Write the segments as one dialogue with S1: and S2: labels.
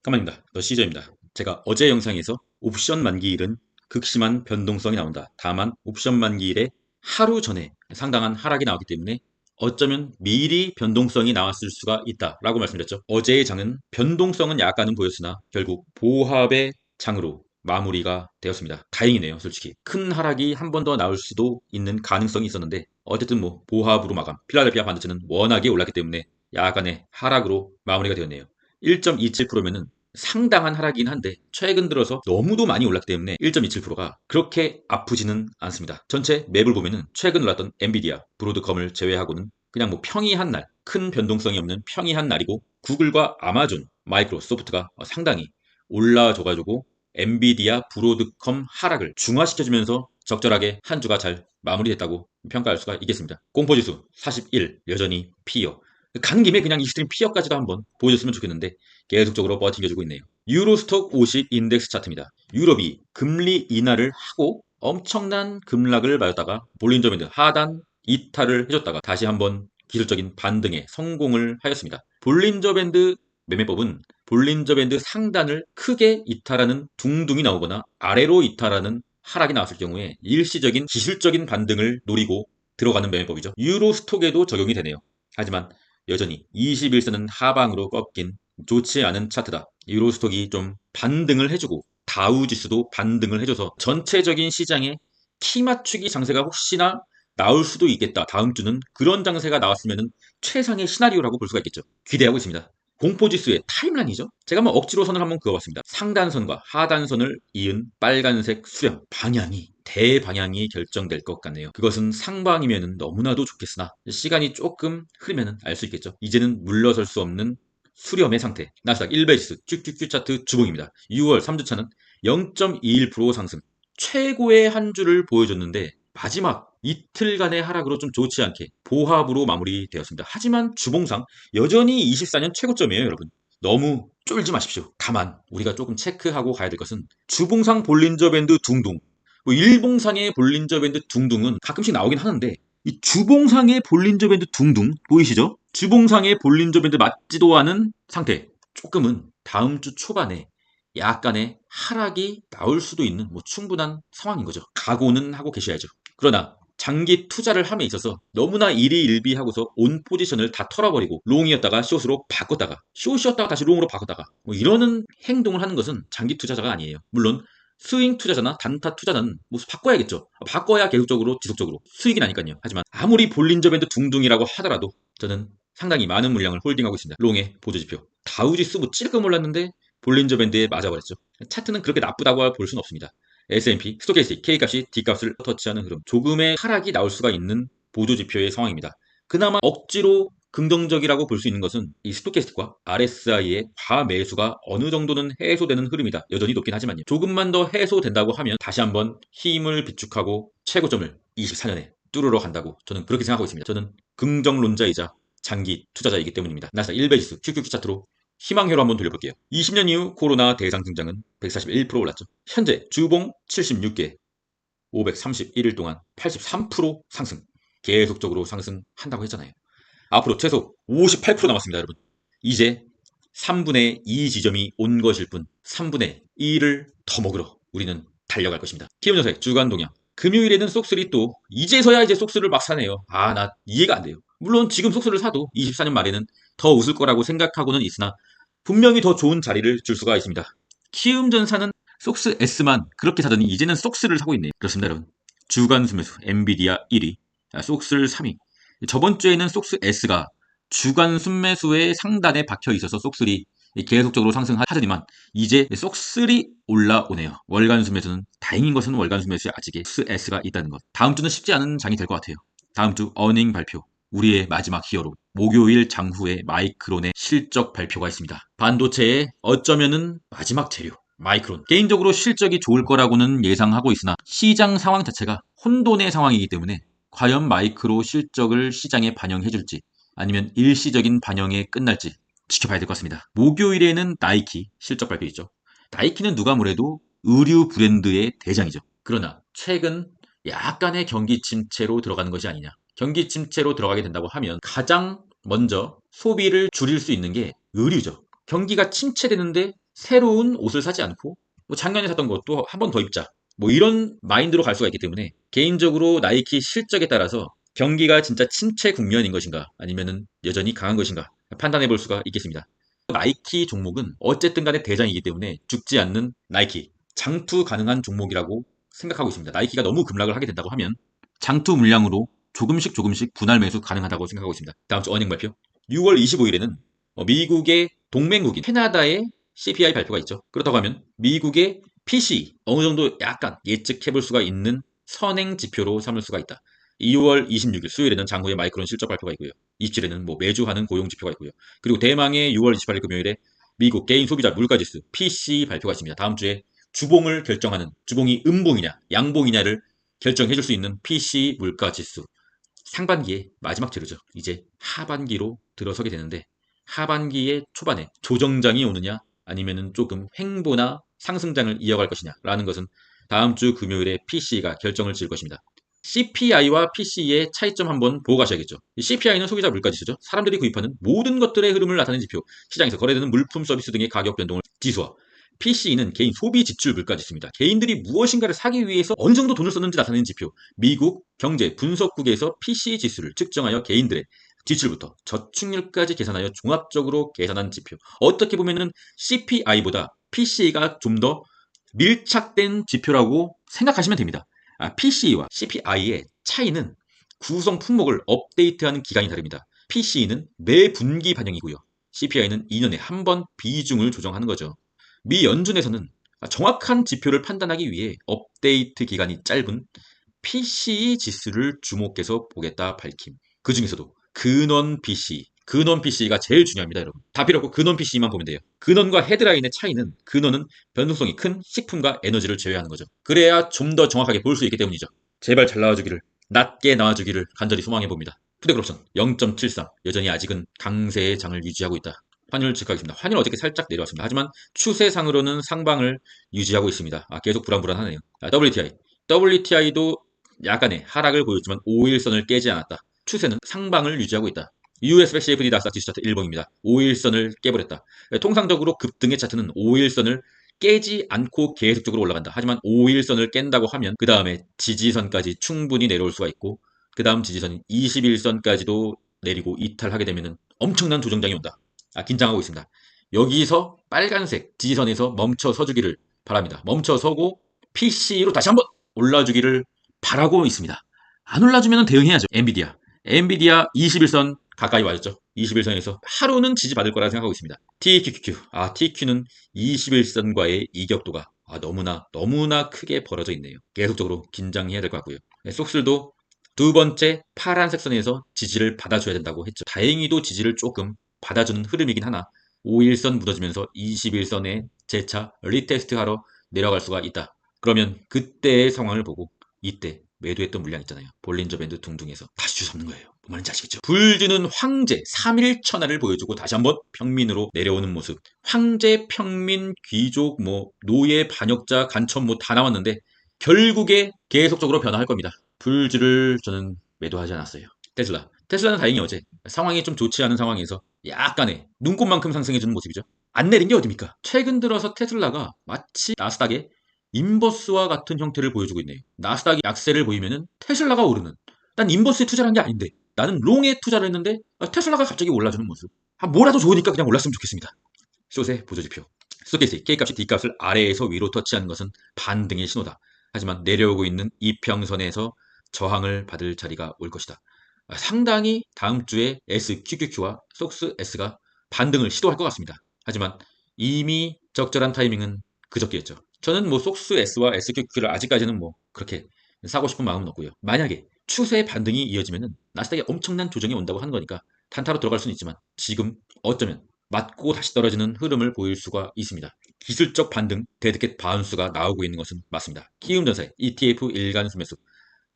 S1: 까만입니다. 더 시저입니다. 제가 어제 영상에서 옵션 만기일은 극심한 변동성이 나온다. 다만 옵션 만기일에 하루 전에 상당한 하락이 나왔기 때문에 어쩌면 미리 변동성이 나왔을 수가 있다 라고 말씀드렸죠. 어제의 장은 변동성은 약간은 보였으나 결국 보합의 장으로 마무리가 되었습니다. 다행이네요. 솔직히 큰 하락이 한 번 더 나올 수도 있는 가능성이 있었는데 어쨌든 뭐 보합으로 마감. 필라델피아 반도체는 워낙에 올랐기 때문에 약간의 하락으로 마무리가 되었네요. 1.27%면은 상당한 하락이긴 한데 최근 들어서 너무도 많이 올랐기 때문에 1.27%가 그렇게 아프지는 않습니다. 전체 맵을 보면은 최근 올랐던 엔비디아, 브로드컴을 제외하고는 그냥 뭐 평이한 날, 큰 변동성이 없는 평이한 날이고 구글과 아마존, 마이크로소프트가 상당히 올라줘가지고 엔비디아, 브로드컴 하락을 중화시켜주면서 적절하게 한 주가 잘 마무리됐다고 평가할 수가 있겠습니다. 공포지수 41 여전히 피어. 가는 김에 그냥 익스트림 피어까지도 한번 보여줬으면 좋겠는데 계속적으로 버티겨주고 있네요. 유로스톡 50 인덱스 차트입니다. 유럽이 금리 인하를 하고 엄청난 급락을 맞았다가 볼린저 밴드 하단 이탈을 해줬다가 다시 한번 기술적인 반등에 성공을 하였습니다. 볼린저 밴드 매매법은 볼린저 밴드 상단을 크게 이탈하는 둥둥이 나오거나 아래로 이탈하는 하락이 나왔을 경우에 일시적인 기술적인 반등을 노리고 들어가는 매매법이죠. 유로스톡에도 적용이 되네요. 하지만 여전히 21선은 하방으로 꺾인 좋지 않은 차트다. 유로스톡이 좀 반등을 해주고 다우지수도 반등을 해줘서 전체적인 시장에 키 맞추기 장세가 혹시나 나올 수도 있겠다. 다음 주는 그런 장세가 나왔으면 최상의 시나리오라고 볼 수가 있겠죠. 기대하고 있습니다. 공포지수의 타임라인이죠. 제가 한번 억지로 선을 한번 그어봤습니다. 상단선과 하단선을 이은 빨간색 수렴 방향이 대방향이 결정될 것 같네요. 그것은 상방이면 너무나도 좋겠으나 시간이 조금 흐르면 알 수 있겠죠. 이제는 물러설 수 없는 수렴의 상태. 나스닥 1베이스 쭉쭉쭉 차트 주봉입니다. 6월 3주차는 0.21% 상승. 최고의 한 주를 보여줬는데 마지막 이틀간의 하락으로 좀 좋지 않게 보합으로 마무리되었습니다. 하지만 주봉상 여전히 24년 최고점이에요, 여러분. 너무 쫄지 마십시오. 다만 우리가 조금 체크하고 가야 될 것은 주봉상 볼린저 밴드 둥둥, 뭐 일봉상의 볼린저 밴드 둥둥은 가끔씩 나오긴 하는데 이 주봉상의 볼린저 밴드 둥둥 보이시죠? 주봉상의 볼린저 밴드 맞지도 않은 상태. 조금은 다음 주 초반에 약간의 하락이 나올 수도 있는 뭐 충분한 상황인 거죠. 각오는 하고 계셔야죠. 그러나 장기 투자를 함에 있어서 너무나 일희일비하고서 온 포지션을 다 털어버리고 롱이었다가 숏으로 바꿨다가 숏이었다가 다시 롱으로 바꿨다가 뭐 이러는 행동을 하는 것은 장기 투자자가 아니에요. 물론 스윙 투자자나 단타 투자자는 뭐 바꿔야겠죠. 바꿔야 계속적으로 지속적으로 수익이 나니까요. 하지만 아무리 볼린저 밴드 둥둥이라고 하더라도 저는 상당히 많은 물량을 홀딩하고 있습니다. 롱의 보조지표. 다우지수 뭐 찔끔 올랐는데 볼린저 밴드에 맞아버렸죠. 차트는 그렇게 나쁘다고 볼 수는 없습니다. S&P, 스토캐스틱, K값이 D값을 터치하는 흐름. 조금의 하락이 나올 수가 있는 보조지표의 상황입니다. 그나마 억지로 긍정적이라고 볼 수 있는 것은 이 스토캐스틱과 RSI의 과매수가 어느 정도는 해소되는 흐름이다. 여전히 높긴 하지만요. 조금만 더 해소된다고 하면 다시 한번 힘을 비축하고 최고점을 24년에 뚫으러 간다고 저는 그렇게 생각하고 있습니다. 저는 긍정론자이자 장기 투자자이기 때문입니다. 나스닥 1베이스 QQQ 차트로 희망회로 한번 돌려볼게요. 20년 이후 코로나 대상 증장은 141% 올랐죠. 현재 주봉 76개, 531일 동안 83% 상승. 계속적으로 상승한다고 했잖아요. 앞으로 최소 58% 남았습니다, 여러분. 이제 3분의 2 지점이 온 것일 뿐 3분의 1을 더 먹으러 우리는 달려갈 것입니다. 키움전사의 주간 동향. 금요일에는 속스리 또 이제서야 이제 속스를 막 사네요. 아, 나 이해가 안 돼요. 물론 지금 속스를 사도 24년 말에는 더 웃을 거라고 생각하고는 있으나 분명히 더 좋은 자리를 줄 수가 있습니다. 키움전사는 속스 S만 그렇게 사더니 이제는 속스를 사고 있네요. 그렇습니다, 여러분. 주간 순매수 엔비디아 1위, 속스 3위. 저번 주에는 속스 S가 주간 순매수의 상단에 박혀 있어서 속스리 계속적으로 상승하더니만 이제 속스리 올라오네요. 월간 순매수는 다행인 것은 월간 순매수에 아직 속스 S가 있다는 것. 다음 주는 쉽지 않은 장이 될 것 같아요. 다음 주 어닝 발표. 우리의 마지막 히어로 목요일 장후에 마이크론의 실적 발표가 있습니다. 반도체의 어쩌면은 마지막 재료 마이크론. 개인적으로 실적이 좋을 거라고는 예상하고 있으나 시장 상황 자체가 혼돈의 상황이기 때문에 과연 마이크로 실적을 시장에 반영해줄지 아니면 일시적인 반영에 끝날지 지켜봐야 될 것 같습니다. 목요일에는 나이키 실적 발표 있죠. 나이키는 누가 뭐래도 의류 브랜드의 대장이죠. 그러나 최근 약간의 경기 침체로 들어가는 것이 아니냐. 경기 침체로 들어가게 된다고 하면 가장 먼저 소비를 줄일 수 있는 게 의류죠. 경기가 침체되는데 새로운 옷을 사지 않고 뭐 작년에 샀던 것도 한 번 더 입자. 뭐 이런 마인드로 갈 수가 있기 때문에 개인적으로 나이키 실적에 따라서 경기가 진짜 침체 국면인 것인가 아니면은 여전히 강한 것인가 판단해 볼 수가 있겠습니다. 나이키 종목은 어쨌든 간에 대장이기 때문에 죽지 않는 나이키 장투 가능한 종목이라고 생각하고 있습니다. 나이키가 너무 급락을 하게 된다고 하면 장투 물량으로 조금씩 조금씩 분할 매수 가능하다고 생각하고 있습니다. 다음 주 어닝 발표 6월 25일에는 미국의 동맹국인 캐나다의 CPI 발표가 있죠. 그렇다고 하면 미국의 PC 어느 정도 약간 예측해 볼 수가 있는 선행 지표로 삼을 수가 있다. 2월 26일 수요일에는 장후의 마이크론 실적 발표가 있고요. 27일에는 뭐 매주 하는 고용 지표가 있고요. 그리고 대망의 6월 28일 금요일에 미국 개인 소비자 물가지수 PC 발표가 있습니다. 다음 주에 주봉을 결정하는 주봉이 음봉이냐 양봉이냐를 결정해 줄 수 있는 PC 물가지수 상반기의 마지막 재료죠. 이제 하반기로 들어서게 되는데 하반기의 초반에 조정장이 오느냐 아니면은 조금 횡보나 상승장을 이어갈 것이냐라는 것은 다음 주 금요일에 PC가 결정을 지을 것입니다. CPI와 PC의 차이점 한번 보고 가셔야겠죠. CPI는 소비자 물가지수죠. 사람들이 구입하는 모든 것들의 흐름을 나타내는 지표, 시장에서 거래되는 물품, 서비스 등의 가격 변동을 지수화. PC는 개인 소비 지출 물가지수입니다. 개인들이 무엇인가를 사기 위해서 어느 정도 돈을 썼는지 나타내는 지표. 미국 경제 분석국에서 PC 지수를 측정하여 개인들의 지출부터 저축률까지 계산하여 종합적으로 계산한 지표. 어떻게 보면은 CPI보다 PC가 좀 더 밀착된 지표라고 생각하시면 됩니다. PC와 CPI의 차이는 구성 품목을 업데이트하는 기간이 다릅니다. PC는 매 분기 반영이고요. CPI는 2년에 한 번 비중을 조정하는 거죠. 미 연준에서는 정확한 지표를 판단하기 위해 업데이트 기간이 짧은 PC 지수를 주목해서 보겠다 밝힘. 그 중에서도 근원 PC, 근원 PC가 제일 중요합니다, 여러분. 다 필요 없고 근원 PC만 보면 돼요. 근원과 헤드라인의 차이는 근원은 변동성이 큰 식품과 에너지를 제외하는 거죠. 그래야 좀 더 정확하게 볼 수 있기 때문이죠. 제발 잘 나와주기를, 낮게 나와주기를 간절히 소망해 봅니다. 푸드그룹선 0.73 여전히 아직은 강세의 장을 유지하고 있다. 환율 체크하겠습니다. 환율 어저께 살짝 내려왔습니다. 하지만 추세상으로는 상방을 유지하고 있습니다. 계속 불안불안하네요. WTI도 약간의 하락을 보였지만 5일선을 깨지 않았다. 추세는 상방을 유지하고 있다. US CFD 나스닥 지수 차트 1봉입니다. 5일선을 깨버렸다. 통상적으로 급등의 차트는 5일선을 깨지 않고 계속적으로 올라간다. 하지만 5일선을 깬다고 하면 그 다음에 지지선까지 충분히 내려올 수가 있고 그 다음 지지선인 21선까지도 내리고 이탈하게 되면 엄청난 조정장이 온다. 긴장하고 있습니다. 여기서 빨간색 지지선에서 멈춰서 주기를 바랍니다. 멈춰서고 PC로 다시 한번 올라주기를 바라고 있습니다. 안 올라주면 대응해야죠. 엔비디아 21선 가까이 와줬죠. 21선에서 하루는 지지받을 거라 생각하고 있습니다. TQQQ. TQ는 21선과의 이격도가 너무나 크게 벌어져 있네요. 계속적으로 긴장해야 될 것 같고요. 속슬도 두 번째 파란색 선에서 지지를 받아줘야 된다고 했죠. 다행히도 지지를 조금 받아주는 흐름이긴 하나 5일선 무너지면서 21선에 재차 리테스트하러 내려갈 수가 있다. 그러면 그때의 상황을 보고 이때 매도했던 물량 있잖아요. 볼린저 밴드 둥둥해서 다시 주잡는 거예요. 뭔 말인지 아시겠죠? 불주는 황제 3일 천하를 보여주고 다시 한번 평민으로 내려오는 모습. 황제, 평민, 귀족, 노예, 반역자, 간첩 다 나왔는데 결국에 계속적으로 변화할 겁니다. 불주를 저는 매도하지 않았어요. 테슬라는 다행히 어제 상황이 좀 좋지 않은 상황에서 약간의 눈꽃만큼 상승해주는 모습이죠. 안 내린 게 어딥니까? 최근 들어서 테슬라가 마치 나스닥의 인버스와 같은 형태를 보여주고 있네요. 나스닥이 약세를 보이면은 테슬라가 오르는. 난 인버스에 투자를 한 게 아닌데 나는 롱에 투자를 했는데 테슬라가 갑자기 올라주는 모습. 뭐라도 좋으니까 그냥 올랐으면 좋겠습니다. 숏의 보조지표. 스토캐스틱 K값이 D값을 아래에서 위로 터치하는 것은 반등의 신호다. 하지만 내려오고 있는 이평선에서 저항을 받을 자리가 올 것이다. 상당히 다음 주에 SQQQ와 속스 S가 반등을 시도할 것 같습니다. 하지만 이미 적절한 타이밍은 그저께였죠. 저는 속스 S와 SQQ를 아직까지는 그렇게 사고 싶은 마음은 없고요. 만약에 추세 반등이 이어지면 나스닥에 엄청난 조정이 온다고 하는 거니까 단타로 들어갈 수는 있지만 지금 어쩌면 맞고 다시 떨어지는 흐름을 보일 수가 있습니다. 기술적 반등, 데드캣 바운스가 나오고 있는 것은 맞습니다. 키움전사의 ETF 일간 수매수,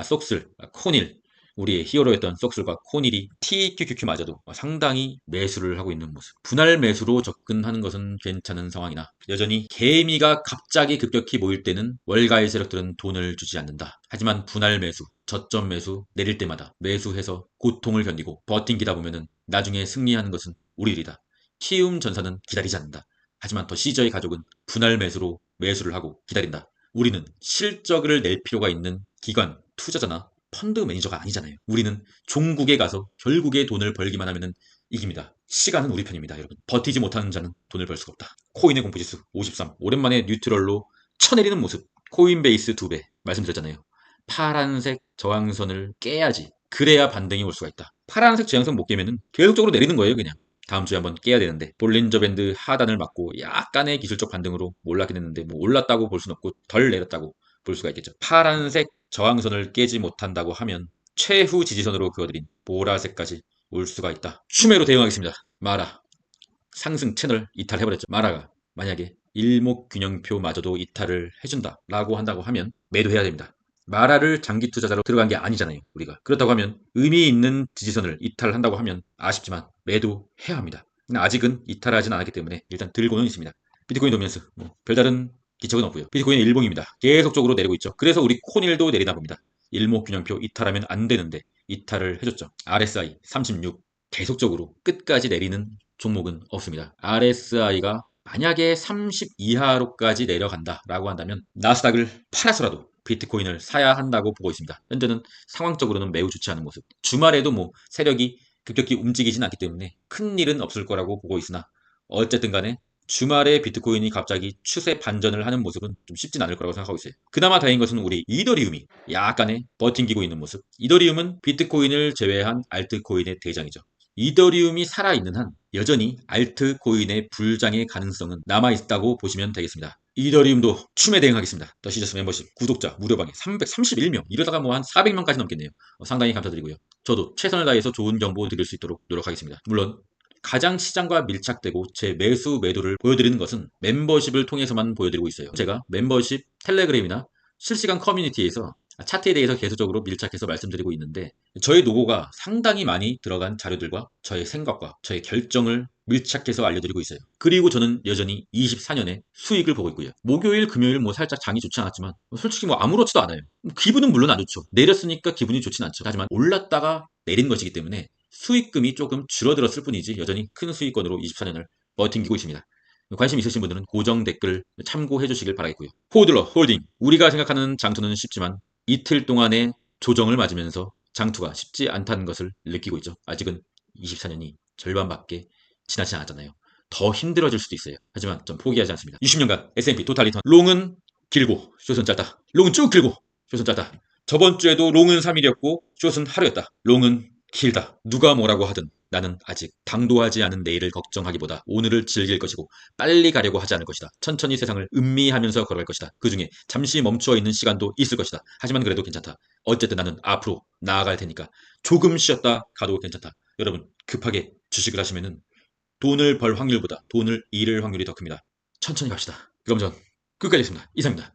S1: 속슬, 코닐, 우리의 히어로였던 속슬과 코닐이 TQQQ마저도 상당히 매수를 하고 있는 모습. 분할 매수로 접근하는 것은 괜찮은 상황이나 여전히 개미가 갑자기 급격히 모일 때는 월가의 세력들은 돈을 주지 않는다. 하지만 분할 매수, 저점 매수 내릴 때마다 매수해서 고통을 견디고 버팅기다 보면은 나중에 승리하는 것은 우리 일이다. 키움전사는 기다리지 않는다. 하지만 더 시저의 가족은 분할 매수로 매수를 하고 기다린다. 우리는 실적을 낼 필요가 있는 기관, 투자자나 펀드 매니저가 아니잖아요. 우리는 종국에 가서 결국에 돈을 벌기만 하면 이깁니다. 시간은 우리 편입니다, 여러분. 버티지 못하는 자는 돈을 벌 수가 없다. 코인의 공포지수 53. 오랜만에 뉴트럴로 쳐내리는 모습. 코인베이스 2배. 말씀드렸잖아요. 파란색 저항선을 깨야지. 그래야 반등이 올 수가 있다. 파란색 저항선 못 깨면은 계속적으로 내리는 거예요, 그냥. 다음 주에 한번 깨야 되는데 볼린저 밴드 하단을 맞고 약간의 기술적 반등으로 올랐긴 했는데 뭐 올랐다고 볼 수는 없고 덜 내렸다고 볼 수가 있겠죠. 파란색 저항선을 깨지 못한다고 하면 최후 지지선으로 그어드린 보라색까지 올 수가 있다. 추매로 대응하겠습니다. 마라 상승 채널 이탈해버렸죠. 마라가 만약에 일목균형표마저도 이탈을 해준다라고 한다고 하면 매도해야 됩니다. 마라를 장기 투자자로 들어간 게 아니잖아요, 우리가. 그렇다고 하면 의미 있는 지지선을 이탈한다고 하면 아쉽지만 매도해야 합니다. 아직은 이탈하진 않았기 때문에 일단 들고는 있습니다. 비트코인 도미넌스 별다른 기척은 없고요. 비트코인은 일봉입니다. 계속적으로 내리고 있죠. 그래서 우리 코닐도 내리나 봅니다. 일목균형표 이탈하면 안 되는데 이탈을 해줬죠. RSI 36 계속적으로 끝까지 내리는 종목은 없습니다. RSI가 만약에 30 이하로까지 내려간다라고 한다면 나스닥을 팔아서라도 비트코인을 사야 한다고 보고 있습니다. 현재는 상황적으로는 매우 좋지 않은 모습. 주말에도 뭐 세력이 급격히 움직이진 않기 때문에 큰 일은 없을 거라고 보고 있으나 어쨌든 간에 주말에 비트코인이 갑자기 추세 반전을 하는 모습은 좀 쉽진 않을 거라고 생각하고 있어요. 그나마 다행인 것은 우리 이더리움이 약간의 버팅기고 있는 모습. 이더리움은 비트코인을 제외한 알트코인의 대장이죠. 이더리움이 살아있는 한 여전히 알트코인의 불장의 가능성은 남아있다고 보시면 되겠습니다. 이더리움도 추매 대응하겠습니다. 더 시저스 멤버십 구독자 무료방에 331명 이러다가 뭐 한 400명까지 넘겠네요. 상당히 감사드리고요. 저도 최선을 다해서 좋은 정보 드릴 수 있도록 노력하겠습니다. 물론 가장 시장과 밀착되고 제 매수 매도를 보여드리는 것은 멤버십을 통해서만 보여드리고 있어요. 제가 멤버십 텔레그램이나 실시간 커뮤니티에서 차트에 대해서 계속적으로 밀착해서 말씀드리고 있는데 저의 노고가 상당히 많이 들어간 자료들과 저의 생각과 저의 결정을 밀착해서 알려드리고 있어요. 그리고 저는 여전히 24년에 수익을 보고 있고요. 목요일, 금요일 뭐 살짝 장이 좋지 않았지만 솔직히 뭐 아무렇지도 않아요. 기분은 물론 안 좋죠. 내렸으니까 기분이 좋진 않죠. 하지만 올랐다가 내린 것이기 때문에 수익금이 조금 줄어들었을 뿐이지 여전히 큰 수익권으로 24년을 버팅기고 있습니다. 관심 있으신 분들은 고정 댓글 참고해 주시길 바라겠고요. 호들러 홀딩 우리가 생각하는 장투는 쉽지만 이틀 동안의 조정을 맞으면서 장투가 쉽지 않다는 것을 느끼고 있죠. 아직은 24년이 절반밖에 지나지 않았잖아요. 더 힘들어질 수도 있어요. 하지만 좀 포기하지 않습니다. 60년간 S&P 토탈 리턴 롱은 길고 숏은 짧다. 롱은 쭉 길고 숏은 짧다. 저번 주에도 롱은 3일이었고 숏은 하루였다. 롱은 길다. 누가 뭐라고 하든 나는 아직 당도하지 않은 내일을 걱정하기보다 오늘을 즐길 것이고 빨리 가려고 하지 않을 것이다. 천천히 세상을 음미하면서 걸어갈 것이다. 그 중에 잠시 멈추어 있는 시간도 있을 것이다. 하지만 그래도 괜찮다. 어쨌든 나는 앞으로 나아갈 테니까 조금 쉬었다 가도 괜찮다. 여러분 급하게 주식을 하시면은 돈을 벌 확률보다 돈을 잃을 확률이 더 큽니다. 천천히 갑시다. 그럼 전 끝까지 했습니다. 이상입니다.